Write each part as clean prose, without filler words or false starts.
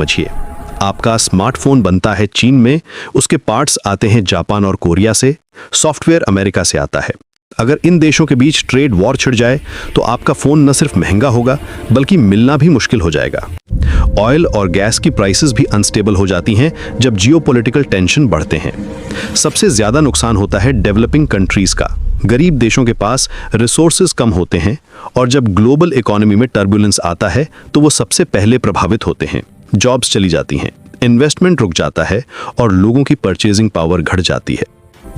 समझिए, आपका स्मार्टफोन बनता है चीन में, उसके पार्ट्स आते हैं जापान और कोरिया से, सॉफ्टवेयर अमेरिका से आता है। अगर इन देशों के बीच ट्रेड वॉर छिड़ जाए तो आपका फोन न सिर्फ महंगा होगा बल्कि मिलना भी मुश्किल हो जाएगा। ऑयल और गैस की प्राइसेस भी अनस्टेबल हो जाती हैं जब जियोपॉलिटिकल टेंशन बढ़ते हैं। सबसे ज्यादा नुकसान होता है डेवलपिंग कंट्रीज का। गरीब देशों के पास रिसोर्सेज कम होते हैं और जब ग्लोबल इकोनॉमी में टर्बुलेंस आता है तो वो सबसे पहले प्रभावित होते हैं। जॉब्स चली जाती हैं, इन्वेस्टमेंट रुक जाता है और लोगों की परचेजिंग पावर घट जाती है।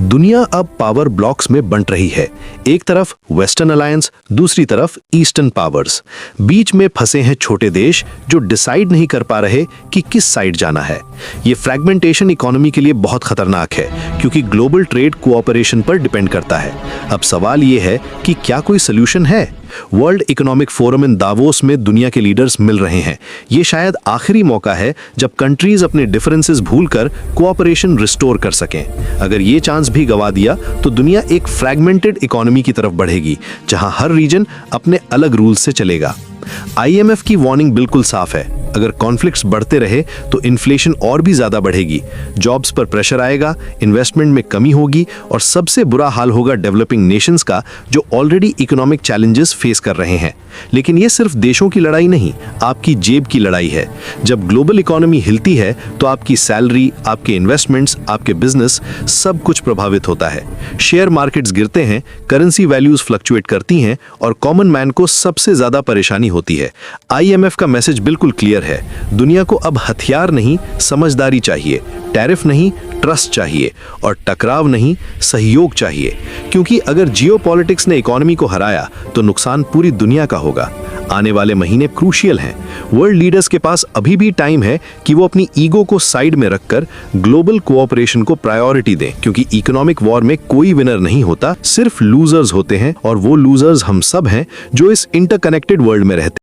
दुनिया अब पावर ब्लॉक्स में बंट रही है। एक तरफ वेस्टर्न अलायंस, दूसरी तरफ ईस्टर्न पावर्स। बीच में फंसे हैं छोटे देश जो डिसाइड नहीं कर पा रहे कि किस साइड जाना है। ये फ्रैगमेंटेशन इकोनॉमी के लिए बहुत खतरनाक है क्योंकि ग्लोबल ट्रेड कोऑपरेशन पर डिपेंड करता है। अब सवाल ये है कि क्या कोई सोल्यूशन है? World economic forum in Davos में दुनिया के लीडर्स मिल रहे हैं। ये शायद आखिरी मौका है जब कंट्रीज अपने डिफरेंसेस भूलकर कोऑपरेशन रिस्टोर कर सकें। अगर ये चांस भी गवा दिया तो दुनिया एक फ्रैगमेंटेड इकोनॉमी की तरफ बढ़ेगी जहां हर रीजन अपने अलग रूल्स से चलेगा। IMF की वार्निंग बिल्कुल साफ है, अगर कॉन्फ्लिक्ट्स बढ़ते रहे तो इन्फ्लेशन और भी ज्यादा बढ़ेगी, जॉब्स पर प्रेशर आएगा, इन्वेस्टमेंट में कमी होगी और सबसे बुरा हाल होगा डेवलपिंग नेशंस का जो ऑलरेडी इकोनॉमिक चैलेंजेस फेस कर रहे हैं। लेकिन ये सिर्फ देशों की लड़ाई नहीं, आपकी जेब की लड़ाई है। जब ग्लोबल इकोनॉमी हिलती है तो आपकी सैलरी, आपके इन्वेस्टमेंट्स, आपके बिजनेस सब कुछ प्रभावित होता है। शेयर मार्केट्स गिरते हैं, करेंसी वैल्यूज फ्लक्चुएट करती हैं और कॉमन मैन को सबसे ज्यादा परेशानी होती है। IMF का मैसेज बिल्कुल क्लियर है, दुनिया को अब हथियार नहीं समझदारी चाहिए, टैरिफ नहीं ट्रस्ट चाहिए और टकराव नहीं सहयोग चाहिए। क्योंकि अगर जियोपॉलिटिक्स ने इकोनॉमी को हराया तो नुकसान पूरी दुनिया का होगा। आने वाले महीने क्रूशियल हैं। वर्ल्ड लीडर्स के पास अभी भी टाइम है कि वो अपनी ईगो को साइड में रखकर ग्लोबल कोऑपरेशन को प्रायोरिटी दें, क्योंकि इकोनॉमिक वॉर में कोई विनर नहीं होता, सिर्फ लूजर्स होते हैं और वो लूजर्स हम सब हैं जो इस इंटरकनेक्टेड वर्ल्ड में रहते हैं।